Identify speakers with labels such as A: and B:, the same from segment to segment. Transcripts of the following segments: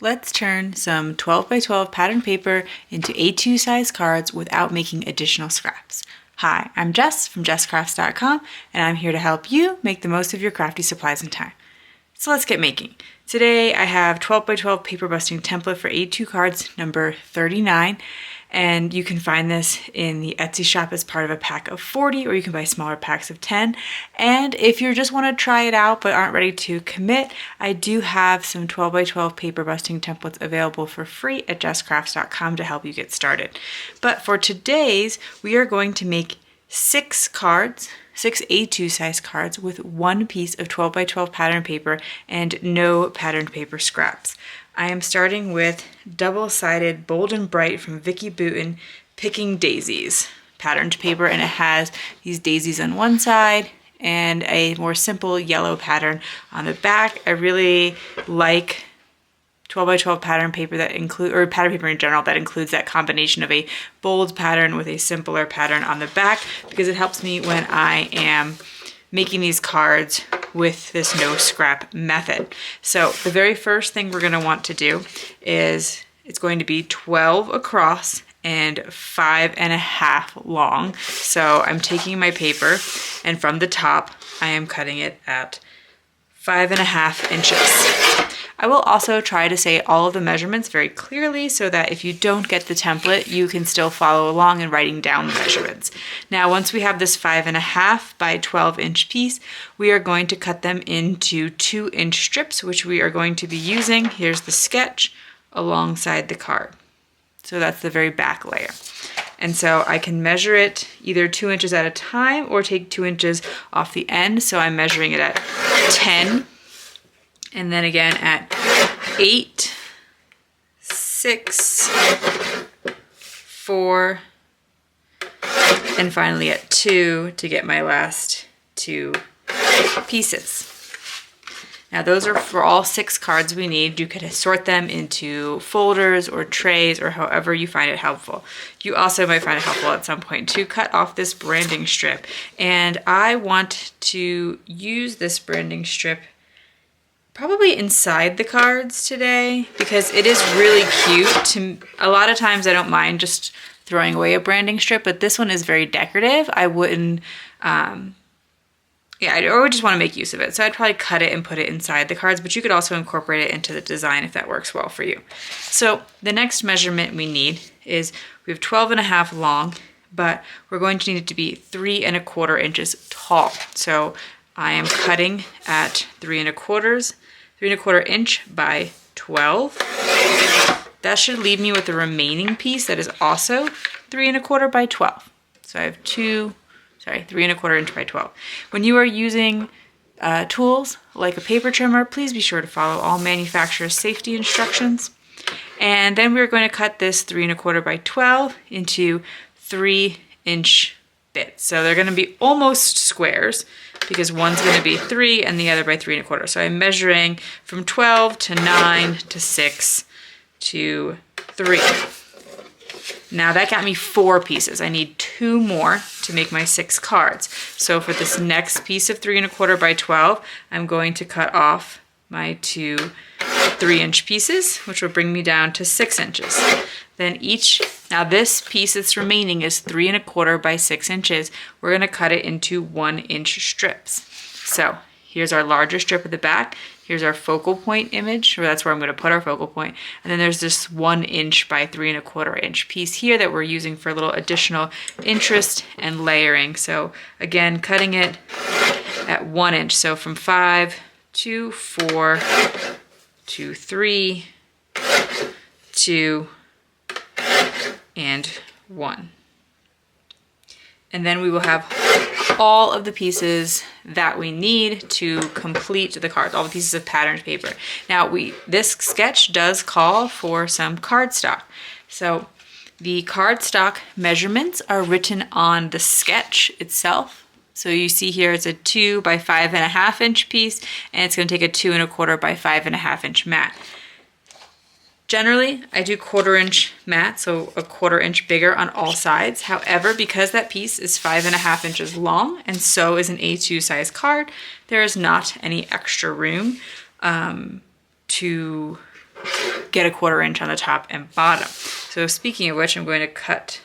A: Let's turn some 12 by 12 pattern paper into A2 size cards without making additional scraps. Hi, I'm Jess from JessCrafts.com, and I'm here to help you make the most of your crafty supplies and time. So let's get making. Today I have 12 by 12 paper busting template for A2 cards number 39, and you can find this in the Etsy shop as part of a pack of 40, or you can buy smaller packs of 10. And if you just want to try it out but aren't ready to commit, I do have some 12 by 12 paper busting templates available for free at JessCrafts.com to help you get started. But for today's, we are going to make 6 cards, 6 A2 size cards with one piece of 12 by 12 pattern paper and no patterned paper scraps. I am starting with double-sided Bold and Bright from Vicki Boutin Picking Daisies patterned paper, and it has these daisies on one side and a more simple yellow pattern on the back. I really like 12 by 12 pattern paper that include, or pattern paper in general, that includes that combination of a bold pattern with a simpler pattern on the back, because it helps me when I am making these cards with this no scrap method. So the very first thing we're going to want to do is, it's going to be 12 across and 5.5 long. So I'm taking my paper, and from the top I am cutting it at 5.5 inches. I will also try to say all of the measurements very clearly so that if you don't get the template, you can still follow along in writing down the measurements. Now, once we have this 5.5 by 12 inch piece, we are going to cut them into 2-inch strips, which we are going to be using. Here's the sketch alongside the card. So that's the very back layer. And so I can measure it either 2 inches at a time or take 2 inches off the end. So I'm measuring it at 10. And then again at 8, 6, 4, and finally at 2 to get my last 2 pieces. Now those are for all 6 cards we need. You could sort them into folders or trays or however you find it helpful. You also might find it helpful at some point to cut off this branding strip. And I want to use this branding strip probably inside the cards today, because it is really cute. A lot of times I don't mind just throwing away a branding strip, but this one is very decorative. I wouldn't, I would just want to make use of it. So I'd probably cut it and put it inside the cards, but you could also incorporate it into the design if that works well for you. So the next measurement we need is, we have 12.5 long, but we're going to need it to be 3.25 inches tall. So I am cutting at 3.25 inch by 12. That should leave me with the remaining piece that is also 3.25 by 12. So I have 3.25 inch by 12. When you are using tools like a paper trimmer, please be sure to follow all manufacturer's safety instructions. And then we're going to cut this 3.25 by 12 into 3-inch bits. So they're going to be almost squares, because one's going to be 3 and the other by 3.25. So I'm measuring from 12 to 9 to 6 to 3. Now that got me 4 pieces. I need 2 more to make my 6 cards. So for this next piece of 3.25 by 12, I'm going to cut off my 2 3-inch pieces, which will bring me down to 6 inches. Then now this piece that's remaining is 3.25 by 6 inches. We're gonna cut it into 1-inch strips. So here's our larger strip at the back. Here's our focal point image, or that's where I'm gonna put our focal point. And then there's this 1-inch by 3.25 inch piece here that we're using for a little additional interest and layering. So again, cutting it at 1 inch. So from 5 to 4 to 3 to and 1. And then we will have all of the pieces that we need to complete the cards, all the pieces of patterned paper. Now this sketch does call for some cardstock. So the cardstock measurements are written on the sketch itself. So you see here it's a 2 by 5.5 inch piece, and it's going to take a 2.25 by 5.5 inch mat. Generally, I do 1/4 inch mat, so a 1/4 inch bigger on all sides. However, because that piece is 5.5 inches long, and so is an A2 size card, there is not any extra room to get a 1/4 inch on the top and bottom. So speaking of which, I'm going to cut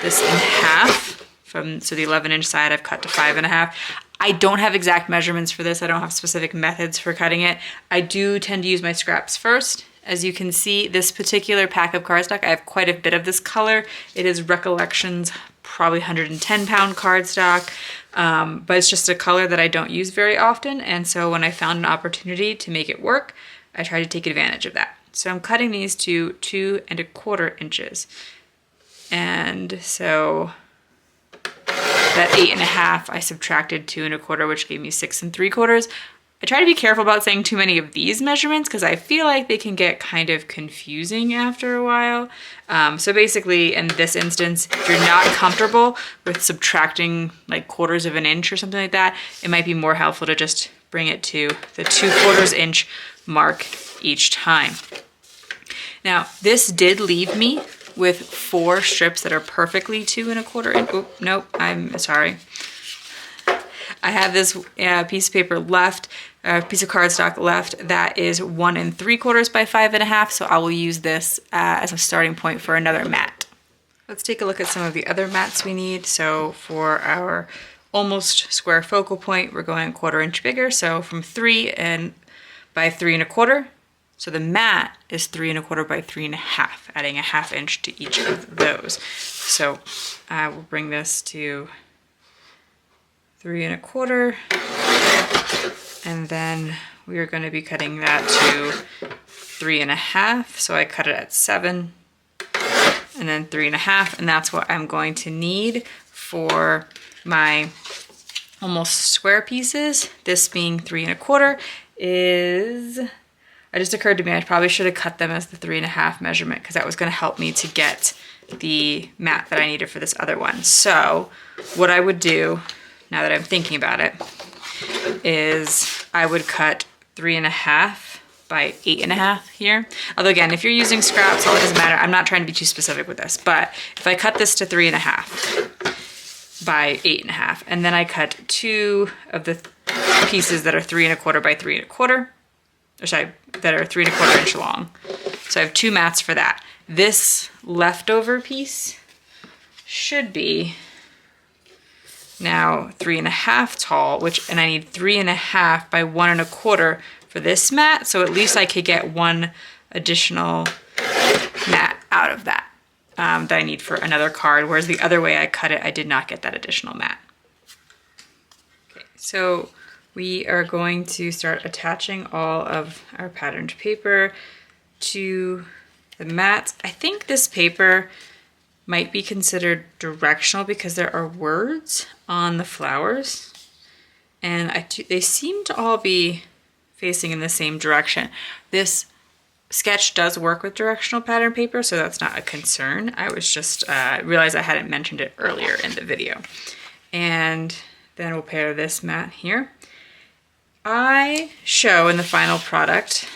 A: this in half so the 11-inch side I've cut to 5.5. I don't have exact measurements for this. I don't have specific methods for cutting it. I do tend to use my scraps first. As you can see, this particular pack of cardstock, I have quite a bit of this color. It is Recollections, probably 110-pound cardstock, but it's just a color that I don't use very often. And so when I found an opportunity to make it work, I tried to take advantage of that. So I'm cutting these to 2 1/4 inches. And so that 8.5, I subtracted 2 1/4, which gave me 6 3/4. I try to be careful about saying too many of these measurements because I feel like they can get kind of confusing after a while. So basically, in this instance, if you're not comfortable with subtracting like 1/4 of an inch or something like that, it might be more helpful to just bring it to the 2/4 inch mark each time. Now, this did leave me with 4 strips that are perfectly 2 1/4 inch. Oh, nope, I'm sorry. I have this piece of paper left, piece of cardstock left that is 1 3/4 by 5.5, so I will use this as a starting point for another mat. Let's take a look at some of the other mats we need. So for our almost square focal point, we're going 1/4 inch bigger, so from 3 by 3 1/4. So the mat is 3 1/4 by 3.5, adding a 1/2 inch to each of those. So I will bring this to 3 1/4, and then we are going to be cutting that to 3.5. So I cut it at 7, and then 3.5, and that's what I'm going to need for my almost square pieces. This being 3 1/4 is. It just occurred to me I probably should have cut them as the 3.5 measurement because that was going to help me to get the mat that I needed for this other one. So what I would do, now that I'm thinking about it, is I would cut 3.5 by 8.5 here. Although again, if you're using scraps, all it doesn't matter. I'm not trying to be too specific with this, but if I cut this to 3.5 by 8.5, and then I cut 2 of the pieces that are 3 1/4 by 3 1/4, or sorry, that are 3 1/4 inch long. So I have 2 mats for that. This leftover piece should be now 3.5 tall, and I need 3.5 by 1 1/4 for this mat. So at least I could get 1 additional mat out of that that I need for another card. Whereas the other way I cut it, I did not get that additional mat. Okay, so we are going to start attaching all of our patterned paper to the mats. I think this paper might be considered directional because there are words on the flowers, and they seem to all be facing in the same direction. This sketch does work with directional pattern paper, so that's not a concern. I was just realized I hadn't mentioned it earlier in the video. And then we'll pair this mat here. I show in the final product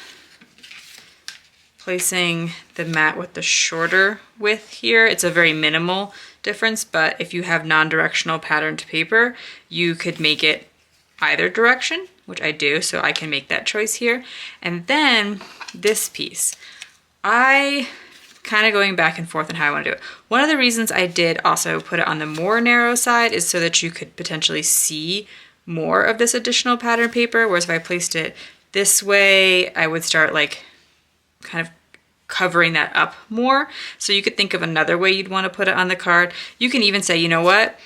A: placing the mat with the shorter width here. It's a very minimal difference, but if you have non-directional patterned paper, you could make it either direction, which I do, so I can make that choice here. And then this piece, I kind of going back and forth on how I want to do it. One of the reasons I did also put it on the more narrow side is so that you could potentially see more of this additional pattern paper, whereas if I placed it this way, I would start like kind of covering that up more. So you could think of another way you'd want to put it on the card. You can even say, you know what?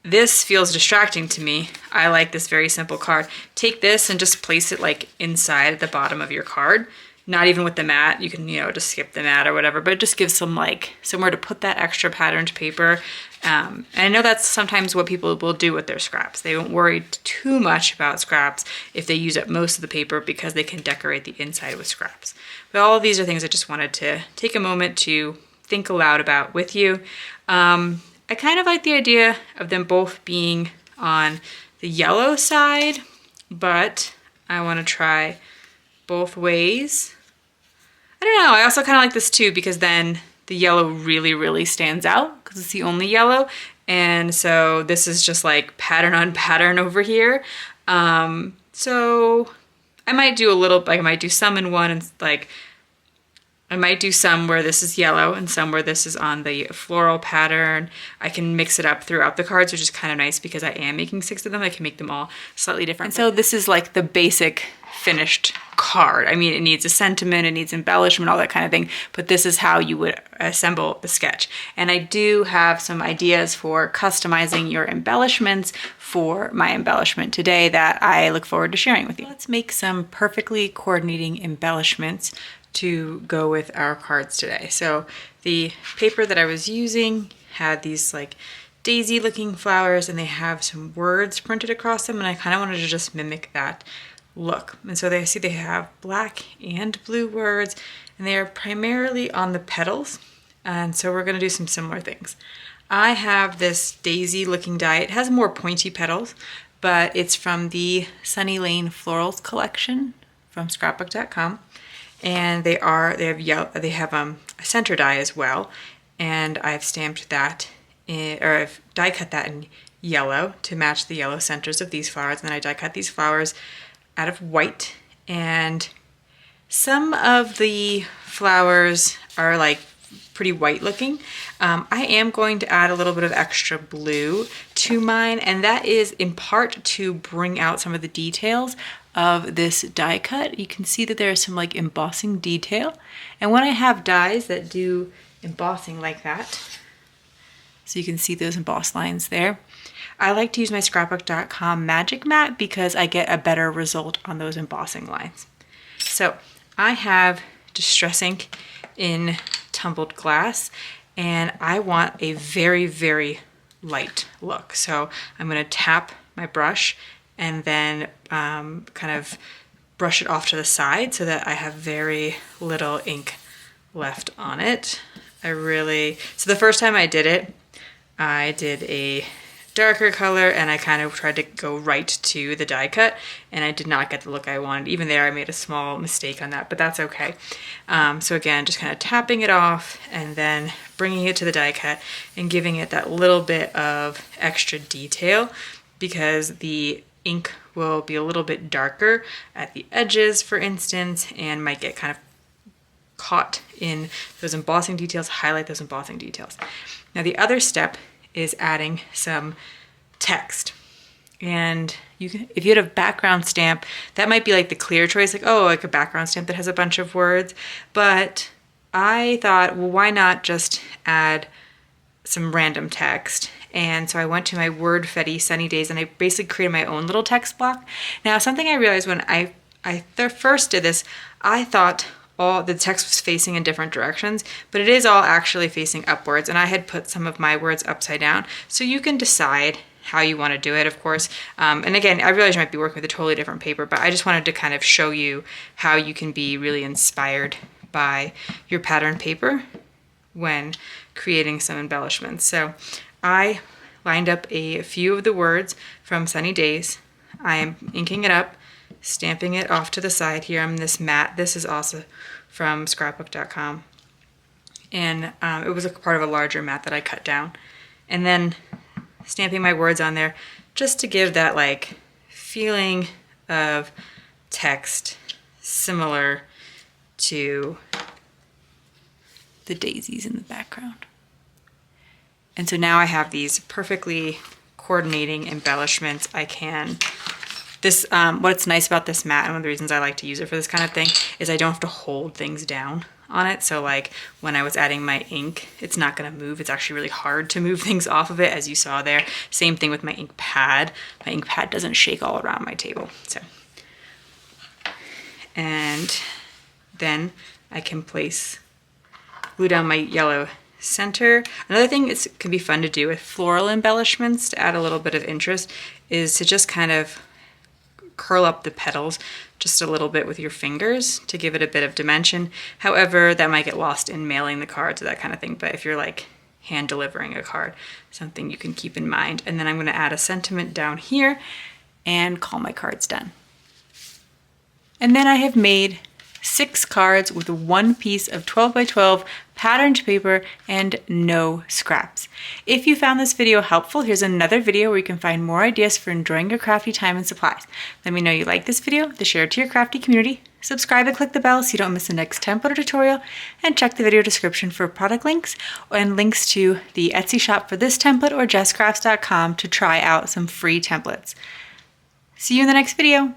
A: This feels distracting to me. I like this very simple card. Take this and just place it like inside at the bottom of your card. Not even with the mat. You can, just skip the mat or whatever, but it just gives some like somewhere to put that extra patterned paper. And I know that's sometimes what people will do with their scraps. They won't worry too much about scraps if they use up most of the paper because they can decorate the inside with scraps. But all of these are things I just wanted to take a moment to think aloud about with you. I kind of like the idea of them both being on the yellow side, but I want to try both ways. I don't know, I also kind of like this too because then the yellow really, really stands out because it's the only yellow. And so this is just like pattern on pattern over here. So I might do a little, like I might do some in one and like I might do some where this is yellow and some where this is on the floral pattern. I can mix it up throughout the cards, which is kind of nice because I am making 6 of them. I can make them all slightly different. And so this is like the basic finished card. I mean, it needs a sentiment, it needs embellishment, all that kind of thing, but this is how you would assemble the sketch. And I do have some ideas for customizing your embellishments for my embellishment today that I look forward to sharing with you. Let's make some perfectly coordinating embellishments to go with our cards today. So the paper that I was using had these like daisy looking flowers and they have some words printed across them, and I kind of wanted to just mimic that look. And so they have black and blue words, and they are primarily on the petals. And so we're going to do some similar things. I have this daisy looking die. It has more pointy petals, but it's from the Sunny Lane Florals collection from scrapbook.com. And they have a center die as well, and I've stamped that I've die cut that in yellow to match the yellow centers of these flowers. And then I die cut these flowers out of white, and some of the flowers are like pretty white looking. I am going to add a little bit of extra blue to mine, and that is in part to bring out some of the details of this die cut. You can see that there's some like embossing detail, and when I have dies that do embossing like that, so you can see those embossed lines there, I like to use my scrapbook.com magic mat because I get a better result on those embossing lines. So I have Distress ink in Tumbled glass, and I want a very, very light look. So I'm going to tap my brush and then kind of brush it off to the side so that I have very little ink left on it. So the first time I did it, I did a darker color and I kind of tried to go right to the die cut, and I did not get the look I wanted. Even there I made a small mistake on that, but that's okay. So again, just kind of tapping it off and then bringing it to the die cut and giving it that little bit of extra detail, because the ink will be a little bit darker at the edges, for instance, and might get kind of caught in those embossing details, highlight those embossing details. Now the other step is adding some text. And if you had a background stamp, that might be like the clear choice, like a background stamp that has a bunch of words. But I thought, well, why not just add some random text? And so I went to my WordFetti Sunny Days and I basically created my own little text block. Now, something I realized when I first did this, I thought all the text was facing in different directions, but it is all actually facing upwards, and I had put some of my words upside down. So you can decide how you want to do it, of course. And again, I realize you might be working with a totally different paper, but I just wanted to kind of show you how you can be really inspired by your pattern paper when creating some embellishments. So I lined up a few of the words from Sunny Days. I am inking it up, stamping it off to the side here on this mat. This is also from scrapbook.com, and it was a part of a larger mat that I cut down, and then stamping my words on there just to give that like feeling of text similar to the daisies in the background. And so now I have these perfectly coordinating embellishments. What's nice about this mat, and one of the reasons I like to use it for this kind of thing, is I don't have to hold things down on it. So like when I was adding my ink, it's not gonna move. It's actually really hard to move things off of it, as you saw there. Same thing with my ink pad. My ink pad doesn't shake all around my table. So, and then I can glue down my yellow center. Another thing it can be fun to do with floral embellishments to add a little bit of interest is to just kind of curl up the petals just a little bit with your fingers to give it a bit of dimension. However, that might get lost in mailing the cards or that kind of thing, but if you're like hand delivering a card, something you can keep in mind. And then I'm going to add a sentiment down here and call my cards done. And then I have made 6 cards with 1 piece of 12 by 12 patterned paper and no scraps. If you found this video helpful, here's another video where you can find more ideas for enjoying your crafty time and supplies. Let me know you like this video, to share it to your crafty community. Subscribe and click the bell so you don't miss the next template or tutorial, and check the video description for product links and links to the Etsy shop for this template or jesscrafts.com to try out some free templates. See you in the next video.